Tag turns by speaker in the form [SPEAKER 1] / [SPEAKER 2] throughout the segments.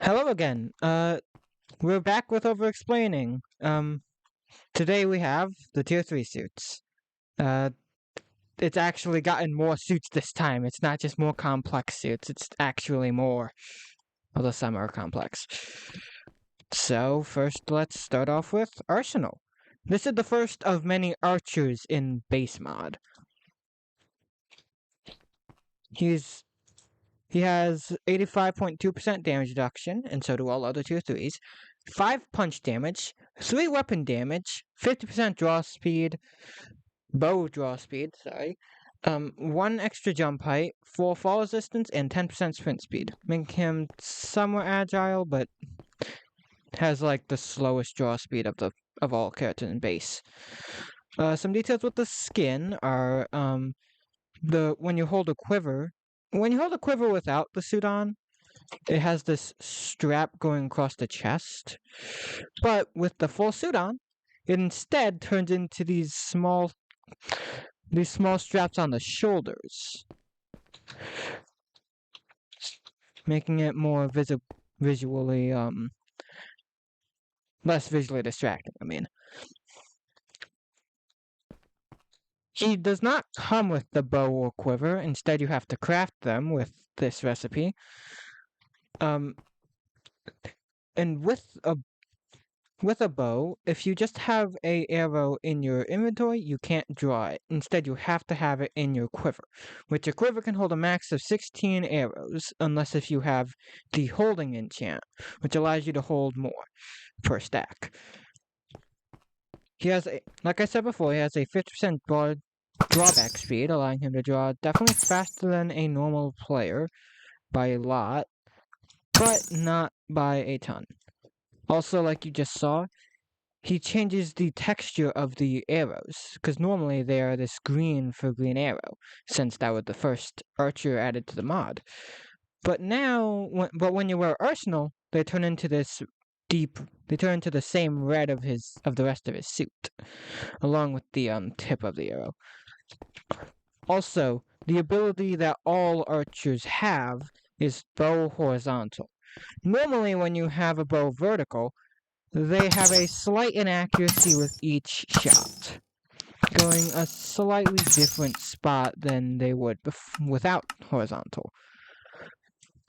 [SPEAKER 1] Hello again. We're back with overexplaining. Today we have the tier 3 suits. Uh, it's actually gotten more suits this time. It's not just more complex suits, it's actually more, although some are complex. So, first let's start off with Arsenal. This is the first of many archers in base mod. He's He has 85.2% damage reduction, and so do all other tier 3s. 5 punch damage, 3 weapon damage, 50% draw speed, bow draw speed, sorry. 1 extra jump height, 4 fall resistance, and 10% sprint speed. Making him somewhat agile, but has like the slowest draw speed of all characters in base. Some details with the skin are when you hold a quiver without the suit on, it has this strap going across the chest. But with the full suit on, it instead turns into these small straps on the shoulders, making it more visually less visually distracting. I mean, he does not come with the bow or quiver. Instead, you have to craft them with this recipe. And with a bow, if you just have a arrow in your inventory, you can't draw it. Instead, you have to have it in your quiver, which a quiver can hold a max of 16 arrows, unless if you have the holding enchant, which allows you to hold more per stack. Like I said before, he has a 50% drawback speed, allowing him to draw definitely faster than a normal player by a lot, but not by a ton. Also, like you just saw, he changes the texture of the arrows, because normally they are this green for green arrow, since that was the first archer added to the mod. But now, when you wear Arsenal, they turn into this they turn into the same red of the rest of his suit, along with the tip of the arrow. Also, the ability that all archers have is bow horizontal. Normally, when you have a bow vertical, they have a slight inaccuracy with each shot, going a slightly different spot than they would without horizontal.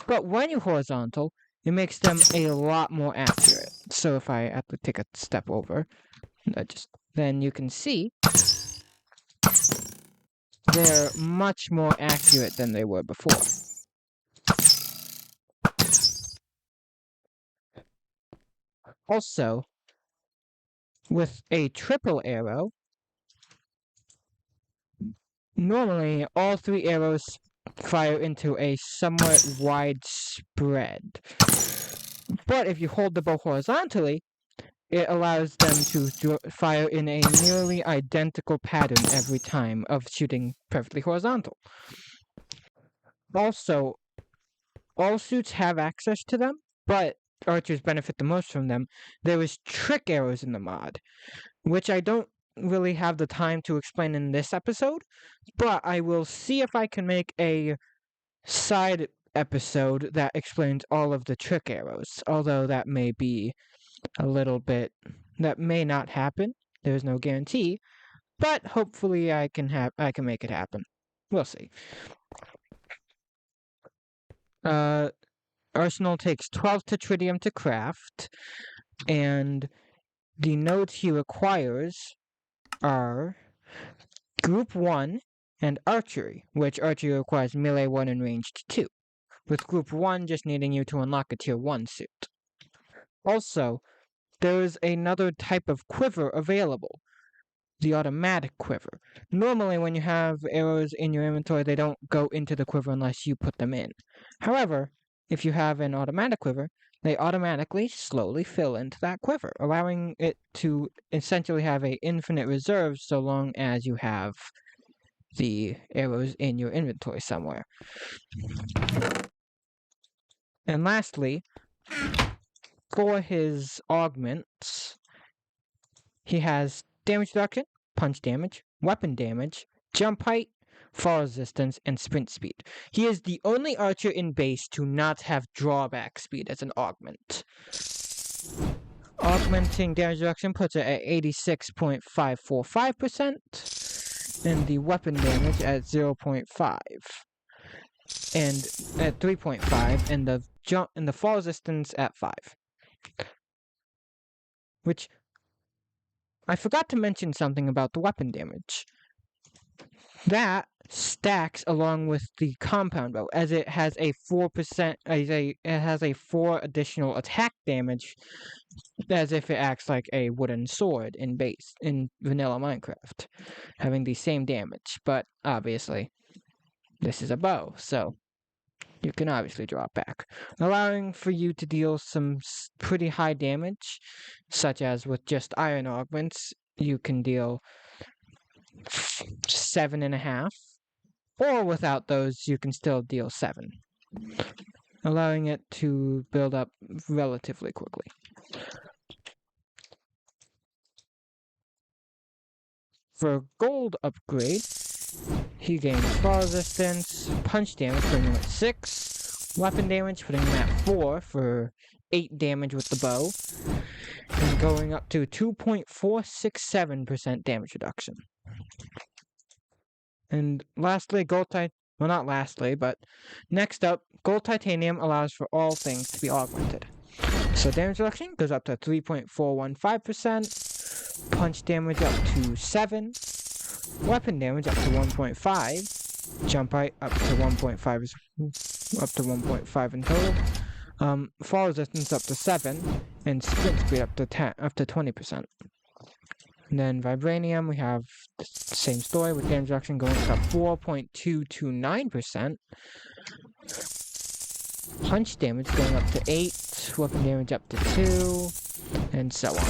[SPEAKER 1] But when you horizontal, it makes them a lot more accurate. So if I have to take a step over, then you can see they're much more accurate than they were before. Also, with a triple arrow, normally all 3 arrows fire into a somewhat wide spread. But if you hold the bow horizontally, it allows them to fire in a nearly identical pattern every time of shooting perfectly horizontal. Also, all suits have access to them, but archers benefit the most from them. There is trick arrows in the mod, which I don't really have the time to explain in this episode, but I will see if I can make a side episode that explains all of the trick arrows, although that may be a little bit, that may not happen. There's no guarantee, but hopefully I can make it happen. We'll see. Arsenal takes 12 Tetridium to craft, and the nodes he requires are Group 1 and Archery, which Archery requires Melee 1 and Ranged 2, with Group 1 just needing you to unlock a Tier 1 suit. Also, there is another type of quiver available, the automatic quiver. Normally, when you have arrows in your inventory, they don't go into the quiver unless you put them in. However, if you have an automatic quiver, they automatically slowly fill into that quiver, allowing it to essentially have an infinite reserve so long as you have the arrows in your inventory somewhere. And lastly, for his augments, he has damage reduction, punch damage, weapon damage, jump height, fall resistance, and sprint speed. He is the only archer in base to not have drawback speed as an augment. Augmenting damage reduction puts it at 86.545%, and the weapon damage at 0.5, and at 3.5, and the fall resistance at 5. Which I forgot to mention something about the weapon damage. That stacks along with the compound bow, as it has a 4%. It has a 4 additional attack damage, as if it acts like a wooden sword in vanilla Minecraft, having the same damage. But obviously, this is a bow, so you can obviously draw it back, allowing for you to deal some pretty high damage, such as with just iron augments, you can deal 7.5, or without those, you can still deal 7, allowing it to build up relatively quickly. For gold upgrade, he gains fall resistance, punch damage, putting him at 6, weapon damage, putting him at 4 for 8 damage with the bow, and going up to 2.467% damage reduction. And lastly, not lastly, but next up, gold titanium allows for all things to be augmented. So damage reduction goes up to 3.415%, punch damage up to 7, weapon damage up to 1.5, jump height up to 1.5 in total, fall resistance up to 7, and sprint speed up to 20%. And then vibranium, we have the same story with damage reduction going up 4.229%. Punch damage going up to 8, weapon damage up to 2, and so on.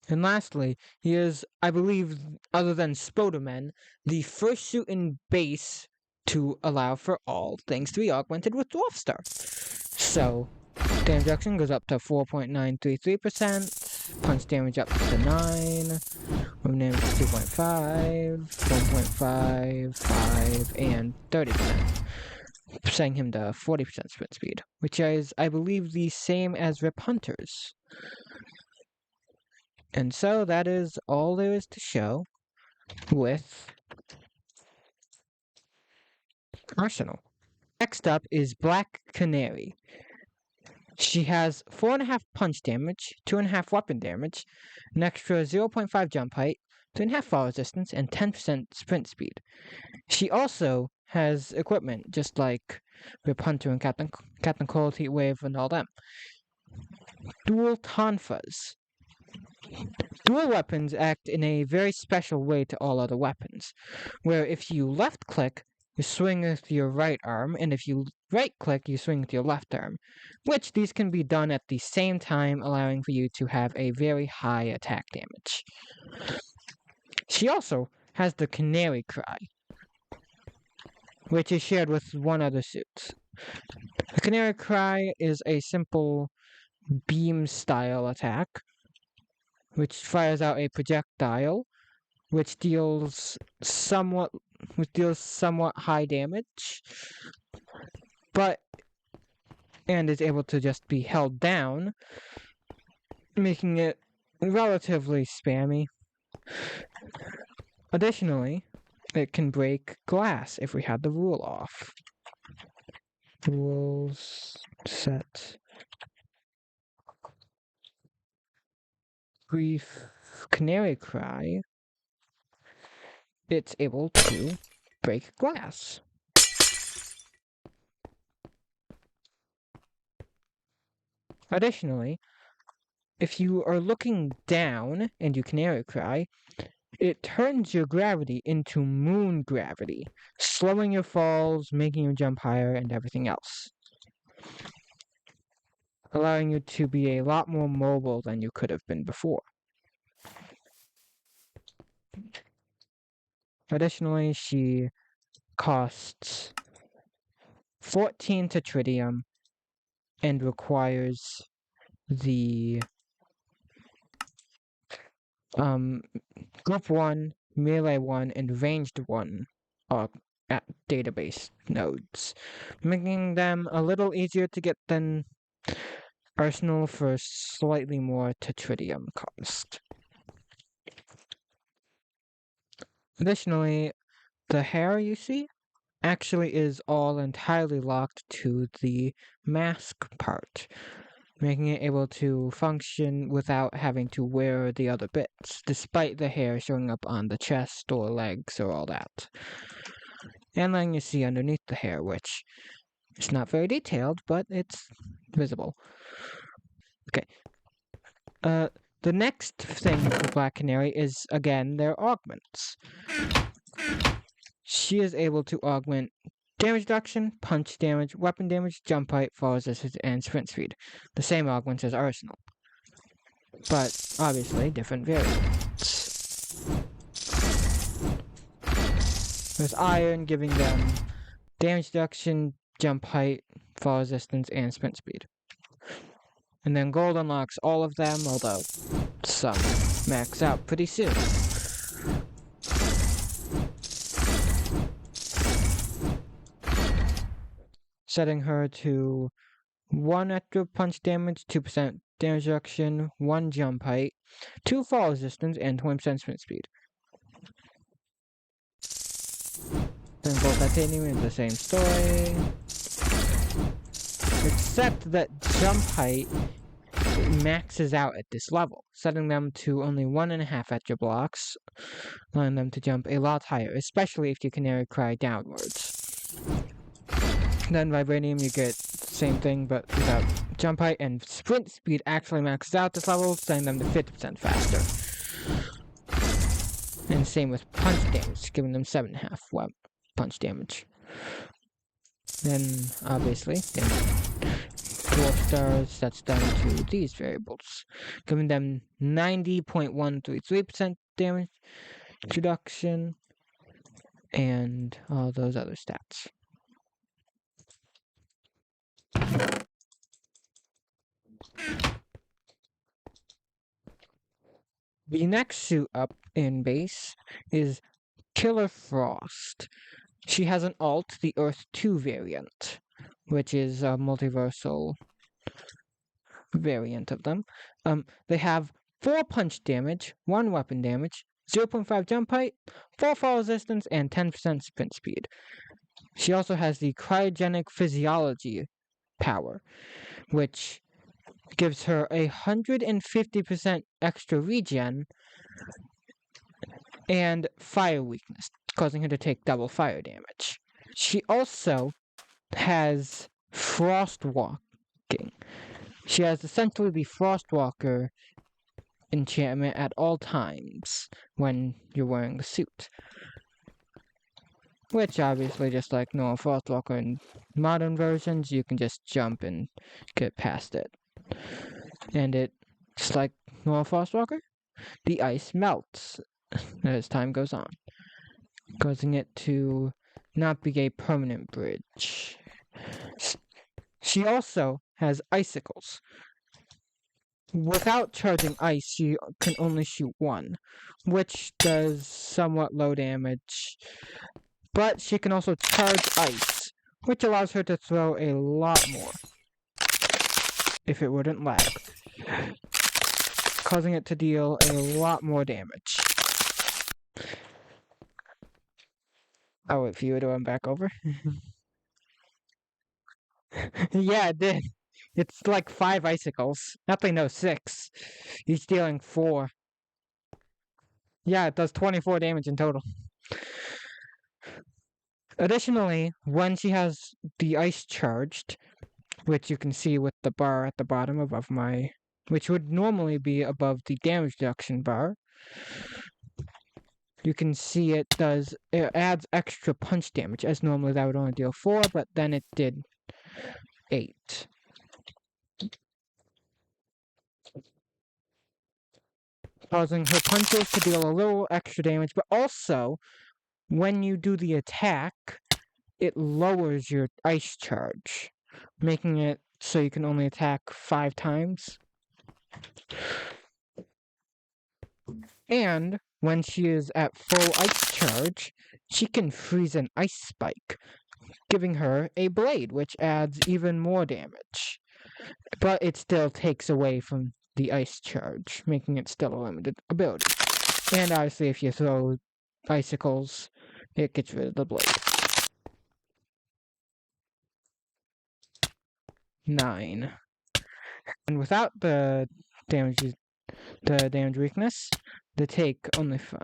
[SPEAKER 1] And lastly, he is, I believe, other than Spoderman, the first suit in base to allow for all things to be augmented with Dwarfstar. So, damage reduction goes up to 4.933%, punch damage up to 9, weapon damage 2.5, 1.5, 5, and 30%, setting him to 40% sprint speed, which is, I believe, the same as Rip Hunter's. And so that is all there is to show with Arsenal. Next up is Black Canary. She has 4.5 punch damage, 2.5 weapon damage, an extra 0.5 jump height, 2.5 fall resistance, and 10% sprint speed. She also has equipment, just like Rip Hunter and Captain Cold, Heatwave, and all them. Dual tonfas. Dual weapons act in a very special way to all other weapons, where if you left click, you swing with your right arm, and if you right click, you swing with your left arm, which these can be done at the same time, allowing for you to have a very high attack damage. She also has the Canary cry, which is shared with one other suit. The Canary cry is a simple beam style attack, which fires out a projectile, which deals somewhat high damage, and is able to just be held down, making it relatively spammy. Additionally, it can break glass if we had the rule off. Rules set. Brief Canary cry. It's able to break glass. Additionally, if you are looking down and you Canary cry, it turns your gravity into moon gravity, slowing your falls, making you jump higher, and everything else, allowing you to be a lot more mobile than you could have been before. Additionally, she costs 14 Tetridium and requires the Group 1, Melee 1, and Ranged 1 are at database nodes, making them a little easier to get than Arsenal for slightly more Tetritium cost. Additionally, the hair you see actually is all entirely locked to the mask part, making it able to function without having to wear the other bits, despite the hair showing up on the chest or legs or all that. And then you see underneath the hair, which is not very detailed, but it's visible. Okay. The next thing for Black Canary is, again, their augments. She is able to augment damage reduction, punch damage, weapon damage, jump height, fall resistance, and sprint speed. The same augments as Arsenal, but obviously different variants. There's Iron giving them damage reduction, jump height, fall resistance, and sprint speed. And then Gold unlocks all of them, although some max out pretty soon. Setting her to 1 extra punch damage, 2% damage reduction, 1 jump height, 2 fall resistance, and 20% sprint speed. Then Gold Titanium is the same story, except that jump height maxes out at this level, setting them to only 1.5 extra blocks, allowing them to jump a lot higher, especially if you Canary Cry downwards. Then Vibranium, you get the same thing, but without jump height, and sprint speed actually maxes out this level, setting them to 50% faster. And same with punch damage, giving them 7.5 punch damage. Then, obviously, Dwarf Stars sets them to these variables, giving them 90.133% damage reduction, and all those other stats. The next suit up in base is Killer Frost. She has an alt, the Earth 2 variant, which is a multiversal variant of them. They have 4 punch damage, 1 weapon damage, 0.5 jump height, 4 fall resistance, and 10% sprint speed. She also has the Cryogenic Physiology power, which gives her 150% extra regen and fire weakness, causing her to take double fire damage. She also has Frost Walking. She has essentially the Frostwalker enchantment at all times when you're wearing the suit. Which obviously, just like normal Frostwalker in modern versions, you can just jump and get past it. And it, just like normal Frostwalker, the ice melts as time goes on, causing it to not be a permanent bridge. She also has icicles. Without charging ice, she can only shoot 1, which does somewhat low damage. But she can also charge ice, which allows her to throw a lot more if it wouldn't lag, causing it to deal a lot more damage. I'll wait for you to run back over. Yeah, it did. It's like 5 icicles. Nothing, no, 6. Each dealing 4. Yeah, it does 24 damage in total. Additionally, when she has the ice charged, which you can see with the bar at the bottom above which would normally be above the damage reduction bar, you can see it adds extra punch damage, as normally that would only deal 4, but then it did 8. Causing her punches to deal a little extra damage, but also, when you do the attack, it lowers your ice charge, making it so you can only attack 5 times. And when she is at full ice charge, she can freeze an ice spike, giving her a blade, which adds even more damage. But it still takes away from the ice charge, making it still a limited ability. And obviously, if you throw icicles, it gets rid of the blade. 9. And without the damage weakness, the take only 5.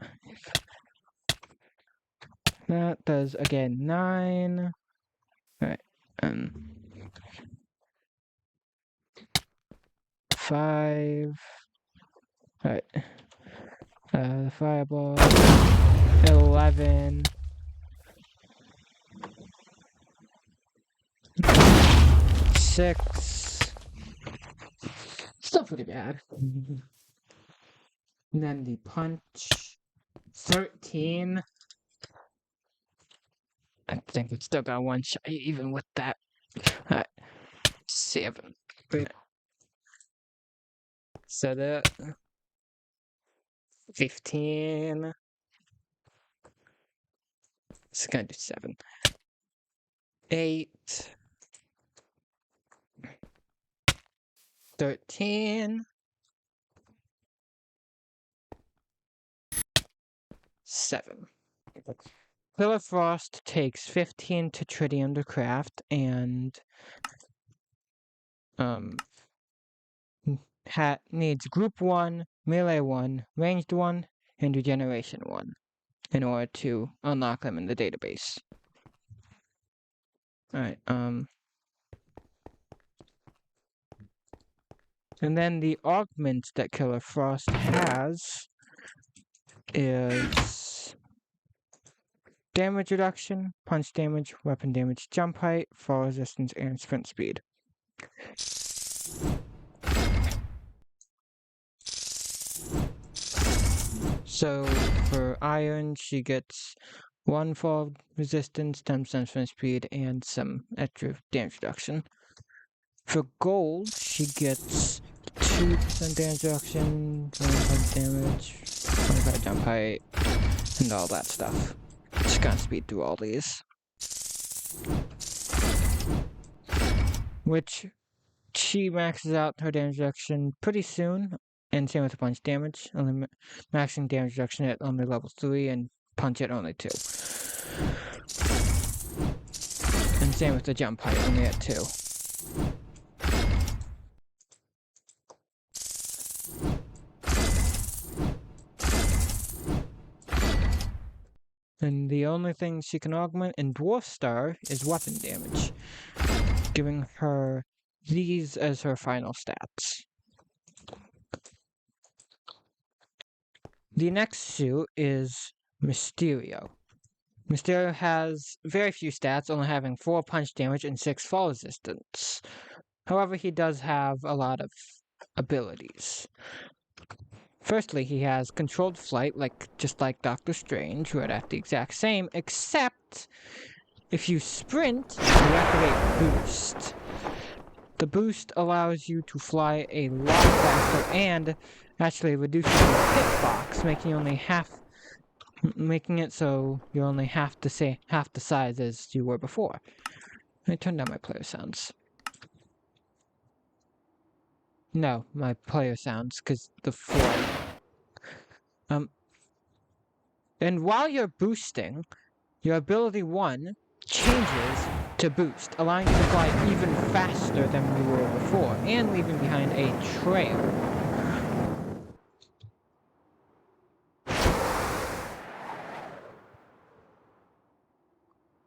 [SPEAKER 1] That does again 9. Alright, 5. Alright. The fireball. 11. 6. Still pretty bad. And then the punch. 13. I think it's still got one shot, even with that. 7. So the 15. It's gonna do 7. 8. 13. 7. Pillar Frost takes 15 to Tritium to craft, and needs Group 1, Melee 1, Ranged 1, and Regeneration 1 in order to unlock them in the database. Alright, and then the augments that Killer Frost has is damage reduction, punch damage, weapon damage, jump height, fall resistance, and sprint speed. So for Iron, she gets 1 fall resistance, 10% sprint speed, and some extra damage reduction. For Gold, she gets 2% damage reduction, 1 punch damage, 25 jump height, and all that stuff. Just gonna speed through all these. Which she maxes out her damage reduction pretty soon, and same with the punch damage. Only maxing damage reduction at only level 3 and punch at only 2. And same with the jump height, only at 2. And the only thing she can augment in Dwarf Star is weapon damage, giving her these as her final stats. The next suit is Mysterio. Mysterio has very few stats, only having 4 punch damage and 6 fall resistance. However, he does have a lot of abilities. Firstly, he has controlled flight, just like Doctor Strange, who had the exact same, except if you sprint, you activate Boost. The boost allows you to fly a lot faster and actually reduces your hitbox, making it so you're only half the size as you were before. Let me turn down my player sounds. No, my player sounds, because the flow. And while you're boosting, your ability 1 changes to boost, allowing you to fly even faster than you were before, and leaving behind a trail.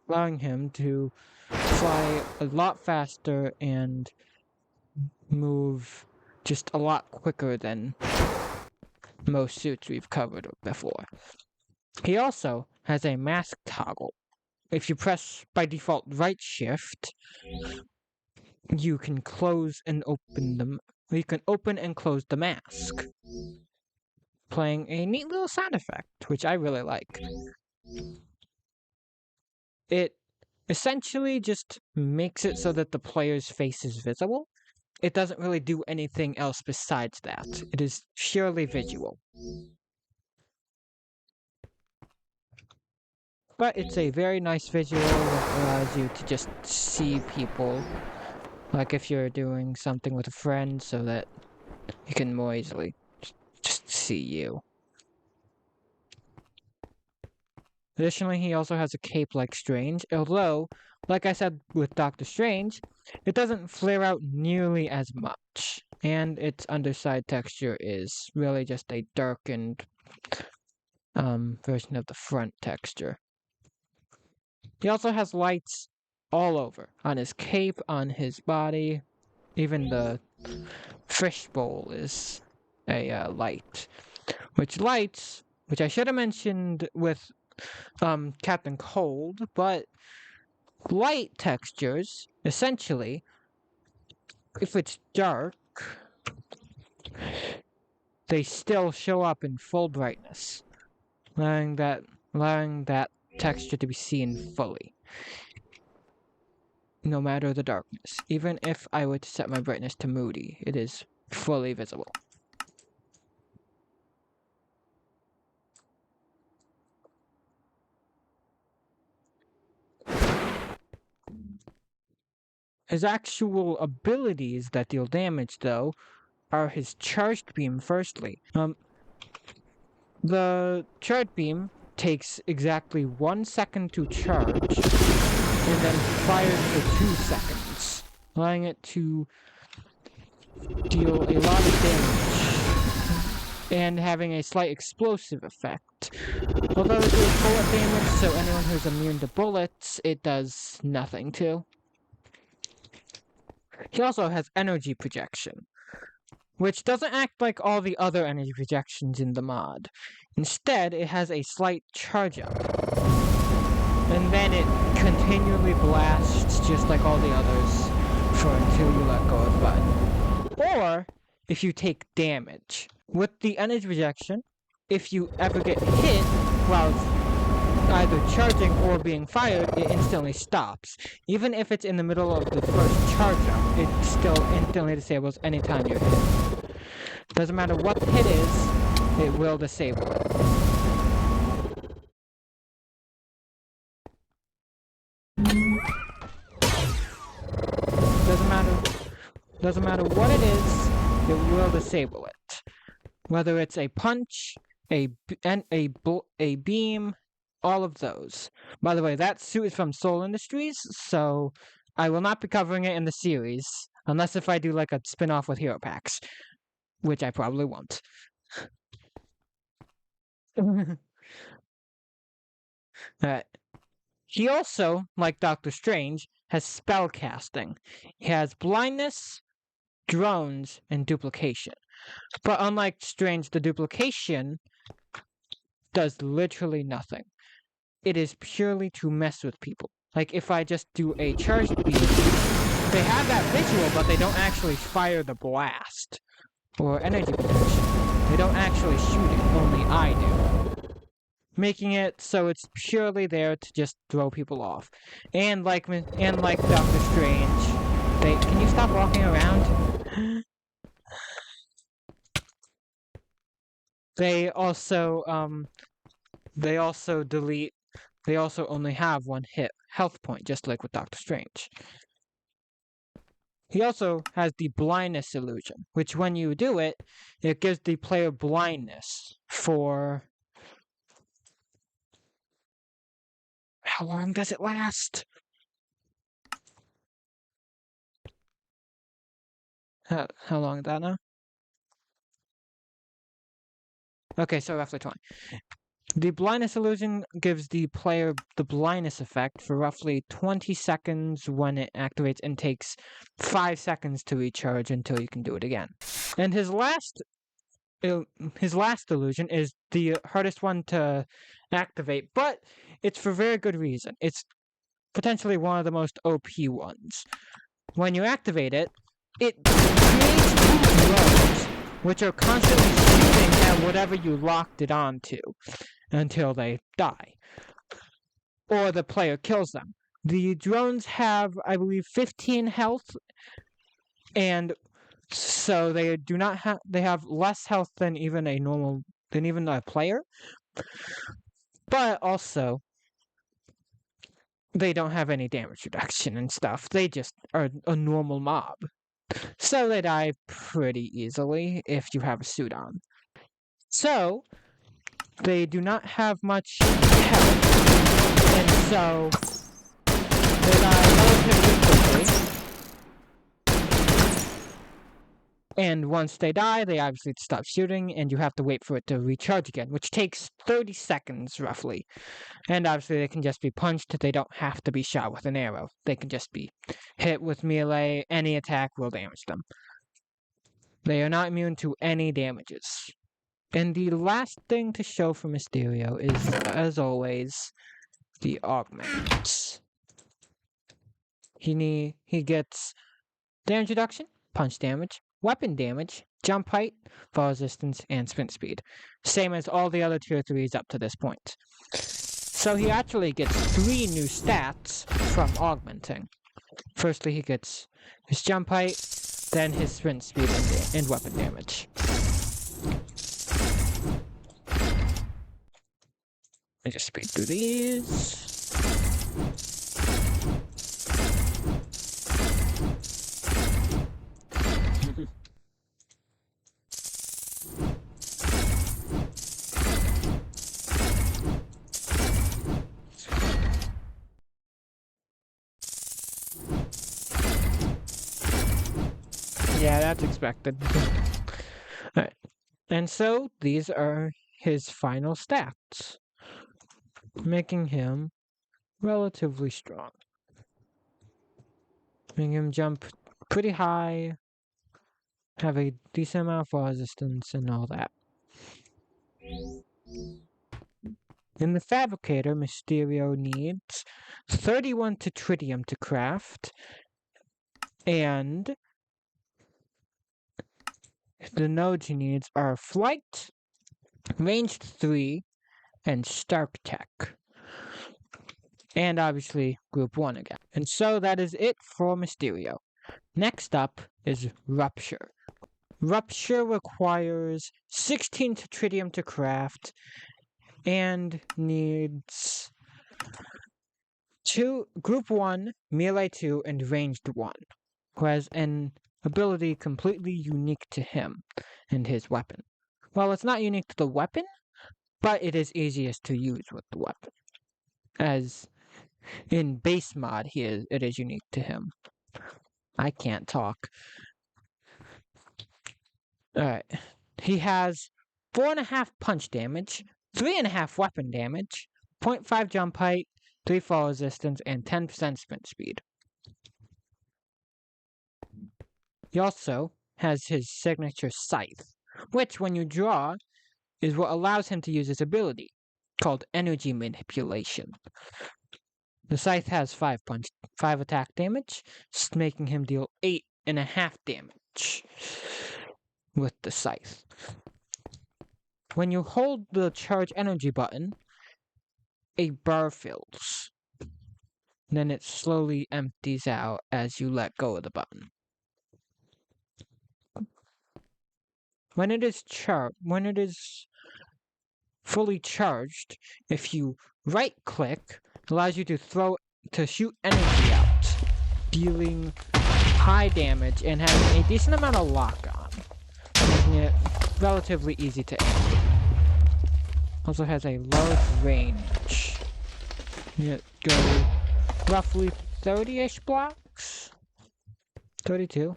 [SPEAKER 1] Allowing him to fly a lot faster and move just a lot quicker than most suits we've covered before. He also has a mask toggle. If you press by default right shift, you can close and open them. You can open and close the mask, playing a neat little sound effect, which I really like. It essentially just makes it so that the player's face is visible. It doesn't really do anything else besides that. It is purely visual. but it's a very nice visual that allows you to just see people, like if you're doing something with a friend, so that you can more easily just see you. Additionally, he also has a cape like Strange, although, like I said with Doctor Strange, it doesn't flare out nearly as much, and its underside texture is really just a darkened version of the front texture. He also has lights all over, on his cape, on his body, even the fishbowl is a light. Which I should have mentioned with Captain Cold, but light textures, essentially, if it's dark, they still show up in full brightness, allowing that texture to be seen fully, no matter the darkness. Even if I were to set my brightness to moody, it is fully visible. His actual abilities that deal damage, though, are his charged beam firstly. The charged beam takes exactly 1 second to charge, and then fires for 2 seconds, allowing it to deal a lot of damage, and having a slight explosive effect. Although it deals bullet damage, so anyone who's immune to bullets, it does nothing to. He also has energy projection, which doesn't act like all the other energy projections in the mod. Instead, it has a slight charge up, and then it continually blasts just like all the others for until you let go of the button. Or if you take damage. With the energy projection, if you ever get hit while either charging or being fired, it instantly stops. Even if it's in the middle of the first charge up, it still instantly disables anytime you're hit. Doesn't matter what the hit is, it will disable it. Doesn't matter what it is, it will disable it. Whether it's a punch, a beam, all of those. By the way, that suit is from Soul Industries, so I will not be covering it in the series, unless if I do like a spin-off with Hero Packs, which I probably won't. He also, like Doctor Strange, has spell casting. He has blindness, drones, and duplication. But unlike Strange, the duplication does literally nothing. It is purely to mess with people. Like if I just do a charged beam, they have that visual, but they don't actually fire the blast or energy protection. They don't actually shoot it, only I do. Making it so it's purely there to just throw people off. And like Doctor Strange, can you stop walking around? They also only have 1 health point, just like with Doctor Strange. He also has the blindness illusion, which when you do it, it gives the player blindness for... How long does it last? How long is that now? Okay, so roughly 20. The blindness illusion gives the player the blindness effect for roughly 20 seconds when it activates and takes 5 seconds to recharge until you can do it again. And his last illusion is the hardest one to activate, but it's for very good reason. It's potentially one of the most OP ones. When you activate it, it creates drones, which are constantly shooting at whatever you locked it onto until they die, or the player kills them. The drones have, I believe, 15 health, and so they do not have. They have less health than even a player. But also, they don't have any damage reduction and stuff. They just are a normal mob. So they die pretty easily if you have a suit on. So they do not have much health, and so they die relatively quickly. And once they die, they obviously stop shooting, and you have to wait for it to recharge again, which takes 30 seconds roughly. And obviously they can just be punched. They don't have to be shot with an arrow. They can just be hit with melee. Any attack will damage them. They are not immune to any damages. And the last thing to show for Mysterio is, as always, the augments. He gets damage reduction, punch damage, weapon damage, jump height, fall resistance, and sprint speed. Same as all the other tier 3s up to this point. So he actually gets 3 new stats from augmenting. Firstly, he gets his jump height, then his sprint speed and weapon damage. Let me just speed through these. Yeah, that's expected. Alright. And so, these are his final stats, making him relatively strong. Making him jump pretty high, have a decent amount of fall resistance, and all that. In the Fabricator, Mysterio needs 31 tritium to craft, and the nodes he needs are Flight, Ranged 3, and Stark Tech. And obviously, Group 1 again. And so that is it for Mysterio. Next up is Rupture. Rupture requires 16 tritium to craft, and needs Group 1, Melee 2, and Ranged 1, who has an ability completely unique to him and his weapon. Well, it's not unique to the weapon, but it is easiest to use with the weapon. As in base mod, it is unique to him. I can't talk. Alright. He has 4.5 punch damage, 3.5 weapon damage, 0.5 jump height, 3 fall resistance, and 10% sprint speed. He also has his signature Scythe, which, when you draw, is what allows him to use his ability, called Energy Manipulation. The Scythe has 5 attack damage, making him deal 8.5 damage with the Scythe. When you hold the Charge Energy button, a bar fills. Then it slowly empties out as you let go of the button. When it is fully charged, if you right-click, it allows you to shoot energy out, dealing high damage and having a decent amount of lock-on, making it relatively easy to aim. Also has a large range. It goes roughly 30-ish blocks? 32.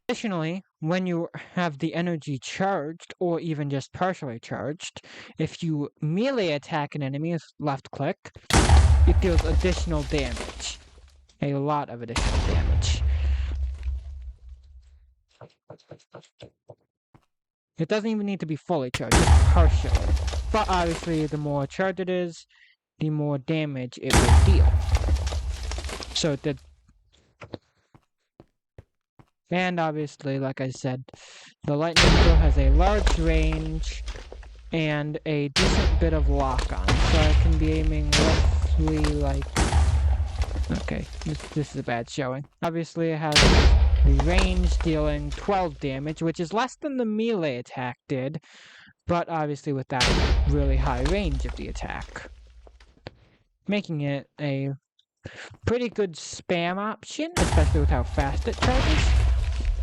[SPEAKER 1] Additionally, when you have the energy charged, or even just partially charged, if you melee attack an enemy with left click, it deals additional damage. A lot of additional damage. It doesn't even need to be fully charged, just partially. But obviously, the more charged it is, the more damage it will deal. So and obviously, like I said, the lightning throw has a large range and a decent bit of lock-on. So I can be aiming roughly like... Okay, this is a bad showing. Obviously, it has the range dealing 12 damage, which is less than the melee attack did, but obviously without really high range of the attack. making it a pretty good spam option, especially with how fast it charges.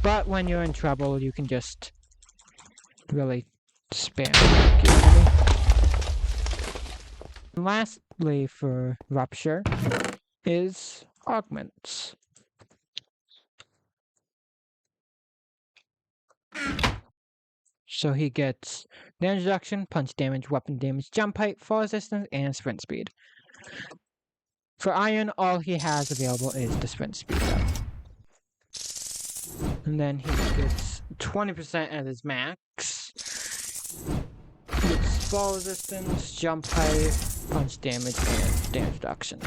[SPEAKER 1] But when you're in trouble, you can just really spam your enemy. And lastly, for Rupture, is augments. So he gets damage reduction, punch damage, weapon damage, jump height, fall resistance, and sprint speed. For Iron, all he has available is the sprint speed though. And then he gets 20% at his max. He gets fall resistance, jump height, punch damage, and damage reduction.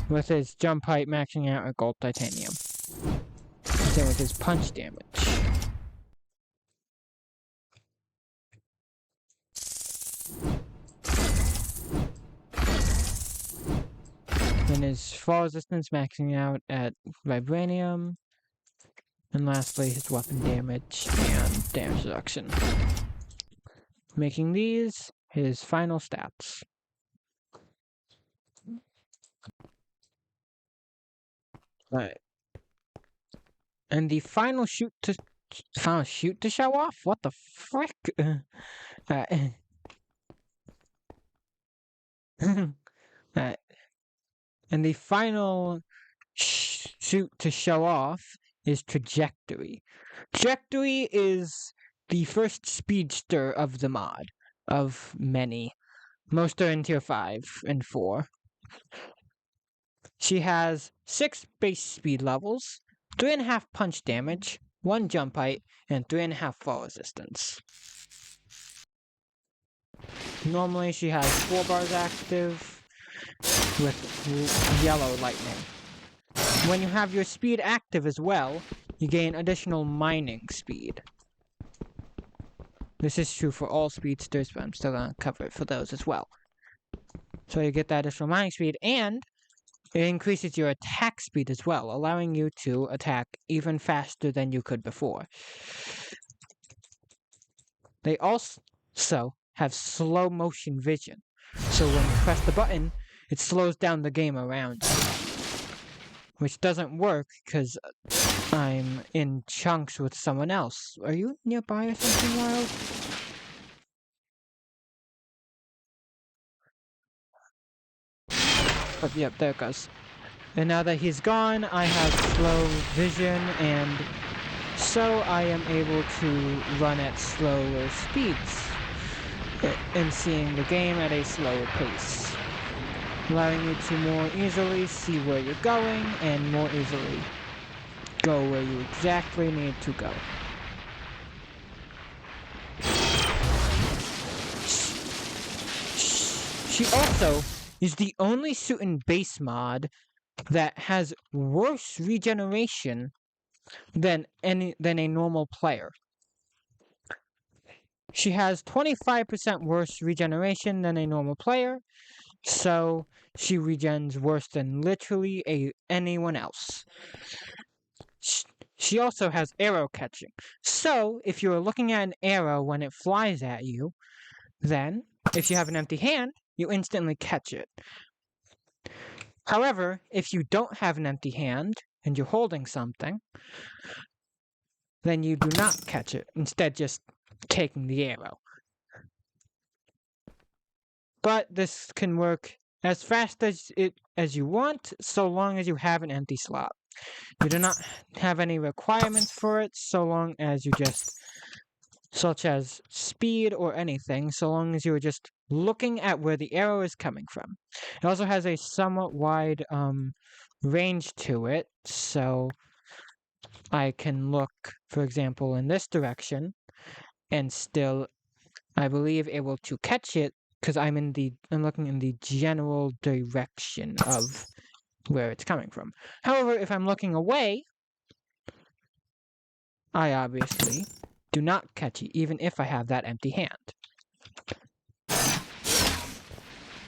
[SPEAKER 1] With his jump height maxing out at gold titanium. Same with his punch damage. Then his fall resistance maxing out at vibranium. And lastly, his weapon damage and damage reduction. Making these his final stats. Alright. And the final shoot to show off? What the frick? And the final shoot to show off is Trajectory. Trajectory is the first speedster of the mod, of many. Most are in tier 5 and 4. She has 6 base speed levels, 3.5 punch damage, 1 jump height, and 3.5 fall resistance. Normally she has 4 bars active with yellow lightning. When you have your speed active as well, you gain additional mining speed. This is true for all speedsters, but I'm still going to cover it for those as well. So you get that additional mining speed, and it increases your attack speed as well, allowing you to attack even faster than you could before. They also have slow motion vision, so when you press the button, it slows down the game around you. Which doesn't work because I'm in chunks with someone else. Are you nearby or something, Wild? Oh, yep, there it goes. And now that he's gone, I have slow vision, and so I am able to run at slower speeds and seeing the game at a slower pace, allowing you to more easily see where you're going and more easily go where you exactly need to go. She also is the only suit in base mod that has worse regeneration than a normal player. She has 25% worse regeneration than a normal player, so she regens worse than literally anyone else. She also has arrow catching, so if you're looking at an arrow when it flies at you, then if you have an empty hand, you instantly catch it. However, if you don't have an empty hand and you're holding something, then you do not catch it, instead just taking the arrow. But this can work as fast as you want, so long as you have an empty slot. You do not have any requirements for it, so long as you just, such as speed or anything, so long as you're just looking at where the arrow is coming from. It also has a somewhat wide range to it, so I can look, for example, in this direction, and still, I believe, able to catch it, because I'm looking in the general direction of where it's coming from. However, if I'm looking away, I obviously do not catch it, even if I have that empty hand.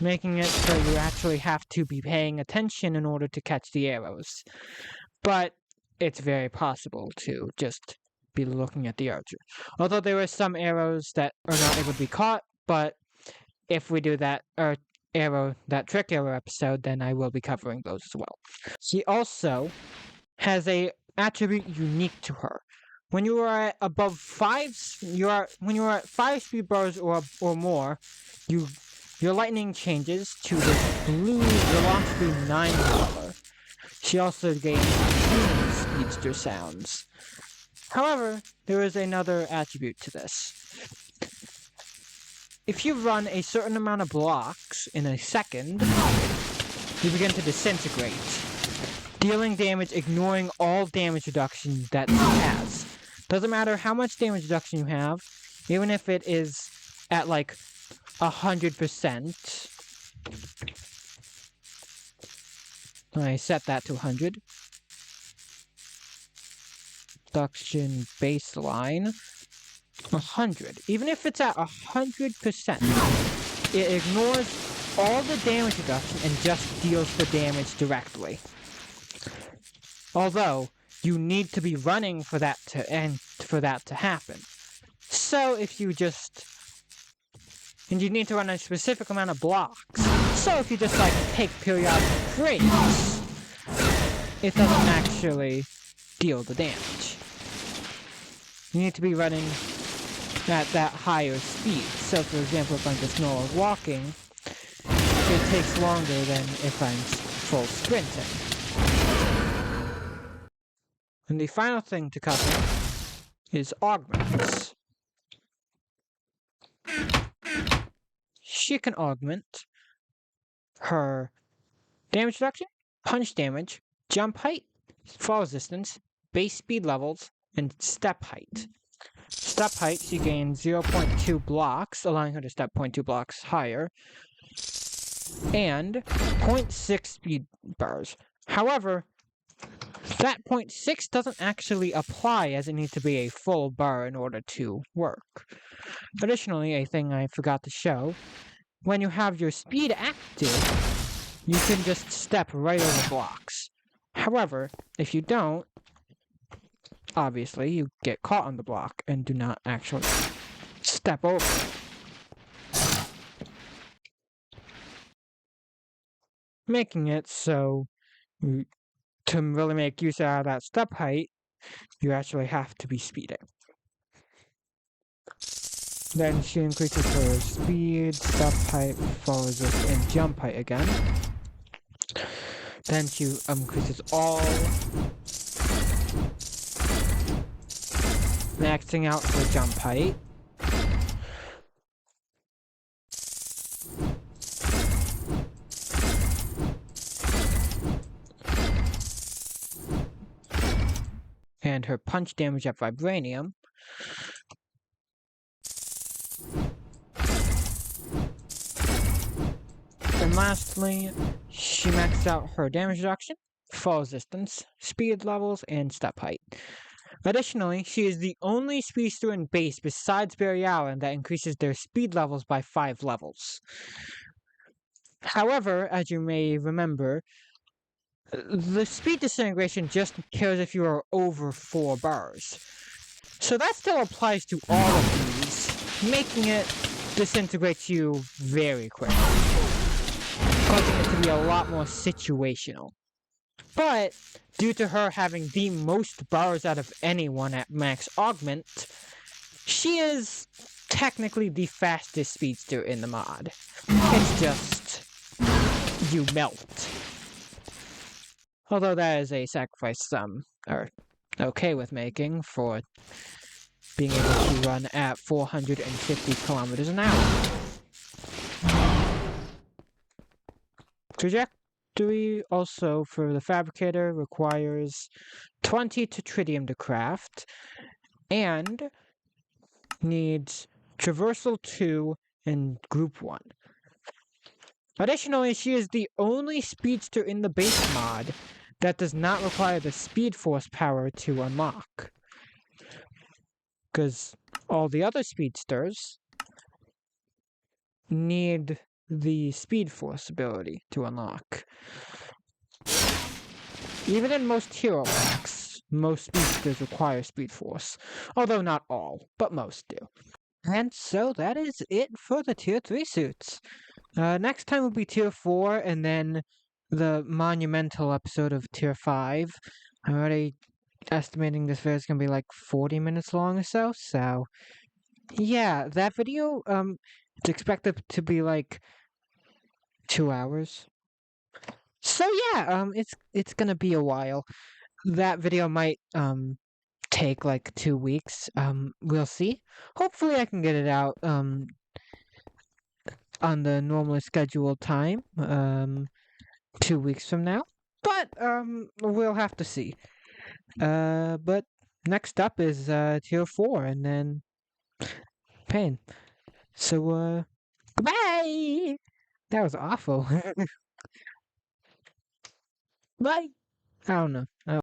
[SPEAKER 1] Making it so you actually have to be paying attention in order to catch the arrows. But it's very possible to just be looking at the archer. Although there are some arrows that are not able to be caught, but if we do that trick arrow episode, then I will be covering those as well. She also has a attribute unique to her. When you are at above when you are at 5 speed bars or more, your lightning changes to this blue velocity 9 color. She also gains human speedster sounds. However, there is another attribute to this. If you run a certain amount of blocks in a second, you begin to disintegrate, dealing damage ignoring all damage reduction that she has. Doesn't matter how much damage reduction you have, even if it is at like 100%. I set that to 100. Reduction baseline 100. Even if it's at 100%, it ignores all the damage reduction and just deals the damage directly. Although you need to be running for that to happen. So if you just you need to run a specific amount of blocks. So if you just like take periodic breaks, it doesn't actually deal the damage. You need to be running at that higher speed. So for example, if I'm just normal walking, it takes longer than if I'm full sprinting. And the final thing to cover is augments. She can augment her damage reduction, punch damage, jump height, fall resistance, base speed levels, and step height. Step height, she gains 0.2 blocks, allowing her to step 0.2 blocks higher, and 0.6 speed bars. However, that 0.6 doesn't actually apply, as it needs to be a full bar in order to work. Additionally, a thing I forgot to show, when you have your speed active, you can just step right over blocks. However, if you don't, obviously you get caught on the block and do not actually step over. Making it so to really make use out of that step height, you actually have to be speeding. Then she increases her speed, step height, fall resist, and jump height again. Then she increases all, maxing out her jump height. And her punch damage at Vibranium. And lastly, she maxed out her damage reduction, fall resistance, speed levels, and step height. Additionally, she is the only speedster in base besides Barry Allen that increases their speed levels by 5 levels. However, as you may remember, the speed disintegration just cares if you are over 4 bars. So that still applies to all of these, making it disintegrate you very quickly, causing it to be a lot more situational. But due to her having the most bars out of anyone at max augment, she is technically the fastest speedster in the mod. It's just you melt. Although that is a sacrifice some are okay with making for being able to run at 450 kilometers an hour. Trajectory also for the Fabricator requires 20 tritium to craft and needs Traversal 2 and Group 1. Additionally, she is the only speedster in the base mod that does not require the Speed Force power to unlock. Because all the other speedsters need the Speed Force ability to unlock. Even in most hero packs, most speedsters require Speed Force. Although not all, but most do. And so that is it for the Tier 3 suits. Next time will be Tier 4, and then the monumental episode of Tier 5. I'm already estimating this video is going to be like 40 minutes long or so, so yeah, that video, it's expected to be like 2 hours. So yeah, it's gonna be a while. That video might take like 2 weeks. We'll see. Hopefully I can get it out on the normally scheduled time, 2 weeks from now. But we'll have to see. But next up is tier 4 and then pain. So bye. That was awful. Bye. I don't know.